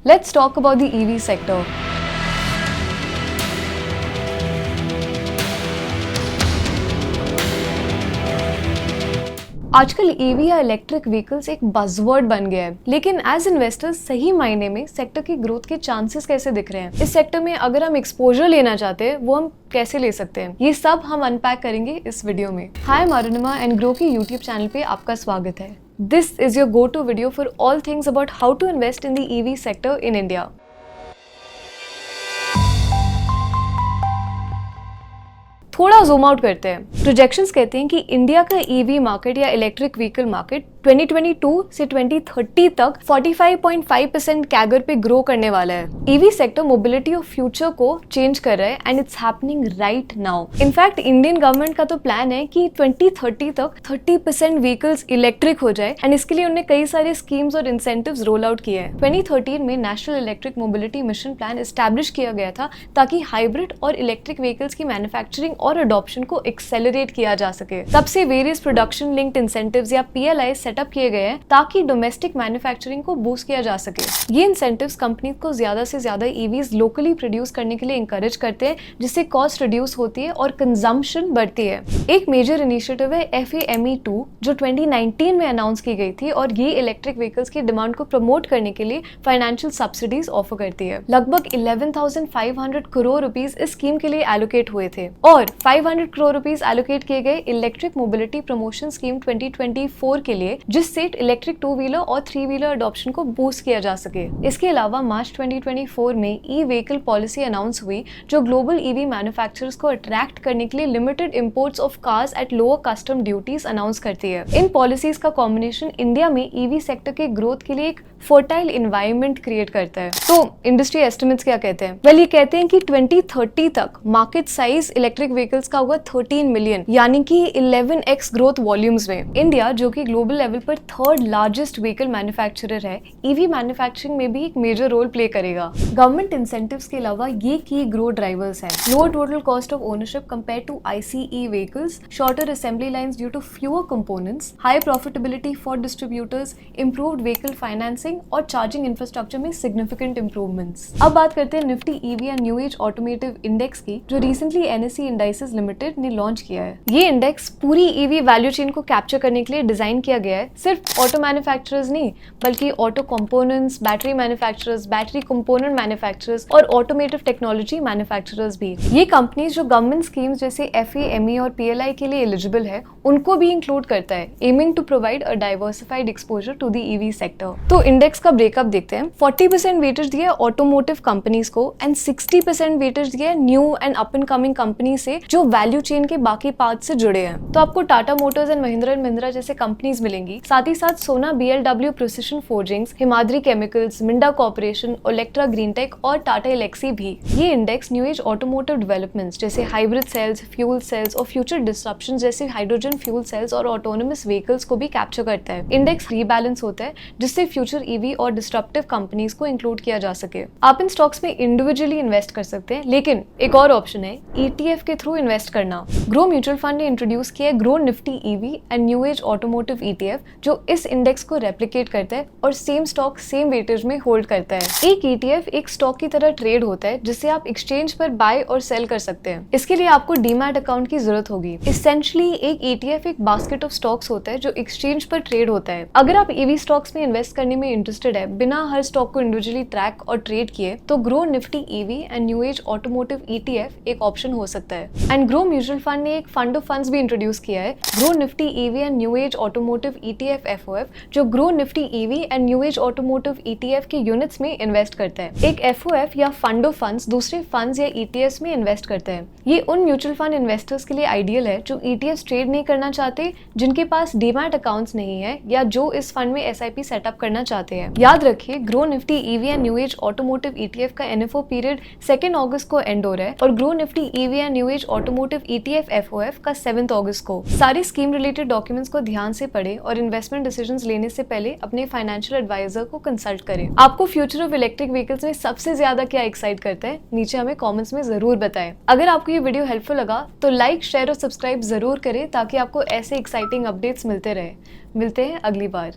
Let's talk about the EV sector. आजकल EV या electric vehicles एक बज़वर्ड बन गया है, लेकिन एज इन्वेस्टर्स सही मायने में सेक्टर की ग्रोथ के चांसेस कैसे दिख रहे हैं? इस सेक्टर में अगर हम एक्सपोजर लेना चाहते हैं वो हम कैसे ले सकते हैं? ये सब हम अनपैक करेंगे इस वीडियो में। हाय, अरुणिमा एंड ग्रो की यूट्यूब चैनल पे आपका स्वागत है। This is your go to video for all things about how to invest in the EV sector in India. थोड़ा जूम आउट करते हैं। प्रोजेक्शंस कहते हैं कि इंडिया का ईवी मार्केट या इलेक्ट्रिक व्हीकल मार्केट 2022 से 2030 तक 45.5% कैगर पे ग्रो करने वाला है। EV sector mobility of future को चेंज कर रहा है and it's happening right now. In fact Indian government का तो प्लान है कि 2030 तक 30% व्हीकल्स इलेक्ट्रिक हो जाए एंड इसके लिए उन्होंने कई सारे स्कीम्स और इंसेंटिव्स रोल आउट किए हैं। 2013 में national electric mobility mission plan establish किया गया था ताकि हाइब्रिड और इलेक्ट्रिक व्हीकल्स की मैन्युफैक्चरिंग और अडॉप्शन को एक्सेलरेट किया जा सके। तब से वेरियस प्रोडक्शन लिंक्ड इंसेंटिव्स या PLI सेटअप किए गए हैं ताकि डोमेस्टिक मैन्युफैक्चरिंग को बूस्ट किया जा सके। ये इंसेंटिव्स कंपनी को ज्यादा से ज्यादा ईवीज लोकली प्रोड्यूस करने के लिए इंकरेज करते हैं, जिससे कॉस्ट रिड्यूस होती है और कंजम्पशन बढ़ती है। एक मेजर इनिशिएटिव है FAME2 जो 2019 में अनाउंस की गई थी और ये इलेक्ट्रिक व्हीकल्स की डिमांड को प्रमोट करने के लिए फाइनेंशियल सब्सिडीज ऑफर करती है। लगभग 11,500 करोड़ रुपीस इस स्कीम के लिए एलोकेट हुए थे और 500 करोड़ रुपीस एलोकेट किए गए इलेक्ट्रिक मोबिलिटी प्रमोशन स्कीम 2024 के लिए, जिससे इलेक्ट्रिक 2 व्हीलर और 3 व्हीलर अडॉप्शन को बूस्ट किया जा सके। इसके अलावा मार्च 2024 में ई व्हीकल पॉलिसी अनाउंस हुई जो ग्लोबल ईवी मैन्युफैक्चरर्स को अट्रैक्ट करने के लिए limited imports of cars at lower custom duties announce करती है। इन पॉलिसीज का कॉम्बिनेशन इंडिया में ईवी सेक्टर के ग्रोथ के लिए एक फर्टाइल एनवायरनमेंट क्रिएट करता है। तो इंडस्ट्री एस्टिमेट्स क्या कहते हैं? वेल, ये कहते हैं कि 2030 तक मार्केट साइज इलेक्ट्रिक व्हीकल्स का होगा 13 मिलियन, यानी कि 11x ग्रोथ वॉल्यूम्स में। इंडिया जो कि ग्लोबल लेवल पर थर्ड लार्जेस्ट व्हीकल मैन्युफैक्चरर है, ईवी मैन्युफैक्चरिंग में भी एक मेजर रोल प्ले करेगा। गवर्नमेंट इंसेंटिव्स के अलावा ये की ग्रोथ ड्राइवर्स हैं। Lower total cost of ownership compare to ICE vehicles, shorter assembly lines due to fewer components, high profitability for distributors, improved vehicle financing और चार्जिंग इंफ्रास्ट्रक्चर में significant improvements. अब बात करते हैं Nifty EV and new age automotive index की, जो recently NSE indices limited ने launch किया है। ये इंडेक्स पूरी ईवी वैल्यू चेन को कैप्चर करने के लिए डिजाइन किया गया है। सिर्फ ऑटो मैन्युफैक्चरर्स नहीं, बल्कि auto components, battery manufacturers, battery component manufacturers और ऑटोमेटिव टेक्नोलॉजी मैन्युफैक्चरर्स भी। ये कंपनीज जो गवर्नमेंट स्कीम्स जैसे FAME और PLI के लिए एलिजिबल है, उनको भी इंक्लूड करता है, aiming to provide a diversified exposure to the EV sector. तो इंडेक्स का ब्रेकअप देखते हैं। 40% वेटेज दिया है ऑटोमोटिव कंपनीज को एंड 60% वेटेज दिया है new and up and coming company से जो वैल्यू चेन के बाकी पार्ट से जुड़े हैं। तो आपको टाटा मोटर्स एंड महिंद्रा जैसे कंपनीज मिलेंगी, साथ ही साथ सोना BLW precision forgings, Himadri chemicals, Minda corporation, Olectra Greentech और टाटा एलेक्सी भी। ये index new age automotive developments जैसे हाइब्रिड सेल्स, फ्यूल सेल्स और फ्यूचर डिस्ट्रप्शन जैसे हाइड्रोजन फ्यूल सेल्स और ऑटोनोमस व्हीकल्स को भी कैप्चर करता है। इंडेक्स रीबैलेंस होता है जिससे फ्यूचर ईवी और डिस्ट्रप्टिव कंपनीज को इंक्लूड किया जा सके। आप इन स्टॉक्स में इंडिविजुअली इन्वेस्ट कर सकते हैं, लेकिन एक और ऑप्शन है ETF के थ्रू इन्वेस्ट करना। ग्रो म्यूचुअल फंड ने इंट्रोड्यूस किया है grow Nifty EV and new age automotive ETF, जो इस इंडेक्स को रेप्लिकेट करता है और सेम स्टॉक सेम वेटेज में होल्ड करता है। एक ETF एक स्टॉक की तरह ट्रेड होता है जिससे आप एक्सचेंज पर बाय और सेल कर सकते हैं। इसके लिए आपको डीमैट अकाउंट की जरूरत होगी। एसेंशियली एक ETF एक बास्केट ऑफ स्टॉक्स होता है जो एक्सचेंज पर ट्रेड होता है। अगर आप EV स्टॉक्स में इन्वेस्ट करने में इंटरेस्टेड है बिना हर स्टॉक को इंडिविजुअली ट्रैक और ट्रेड किए, तो grow Nifty EV and new age automotive ETF एक ऑप्शन हो सकता है। एंड ग्रो म्यूचुअल फंड ने एक फंड ऑफ फंड्स भी इंट्रोड्यूस किया है, grow Nifty EV and new age automotive ETF FOF, जो grow Nifty EV and new age automotive ETF के यूनिट्स में इन्वेस्ट करता है। एक FOF या फंड ऑफ फंड्स दूसरे फंड्स या ETFs में इन्वेस्ट करते हैं। ये उन म्यूचुअल फंड इन्वेस्टर्स के लिए आइडियल है जो ETFs ट्रेड नहीं करना चाहते, जिनके पास डीमैट अकाउंट्स नहीं है या जो इस फंड में SIP सेटअप करना चाहते हैं। याद रखिए, grow Nifty EV and new age automotive ETF का NFO पीरियड 2 अगस्त को एंड हो रहा है और grow Nifty EV and new age automotive ETF FOF का 7 अगस्त को। सारी स्कीम रिलेटेड डॉक्यूमेंट्स को ध्यान से पढ़ें और इन्वेस्टमेंट डिसीजंस लेने से पहले अपने फाइनेंशियल एडवाइजर को कंसल्ट करें। आपको फ्यूचर ऑफ इलेक्ट्रिक व्हीकल्स में सबसे ज्यादा क्या एक्साइट करता है, नीचे हमें कमेंट्स में जरूर बताएं। अगर आपको ये वीडियो हेल्पफुल लगा तो लाइक, शेयर और सब्सक्राइब जरूर करें ताकि आपको ऐसे एक्साइटिंग अपडेट्स मिलते रहे। मिलते हैं अगली बार।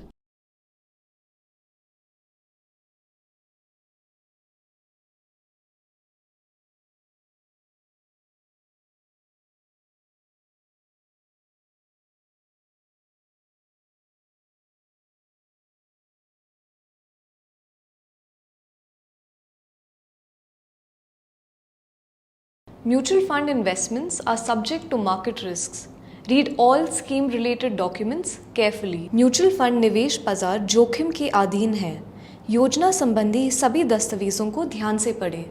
Mutual fund investments are subject to market risks. Read all scheme related documents carefully. Mutual fund निवेश बाजार जोखिम के अधीन है। योजना संबंधी सभी दस्तावेजों को ध्यान से पढ़ें।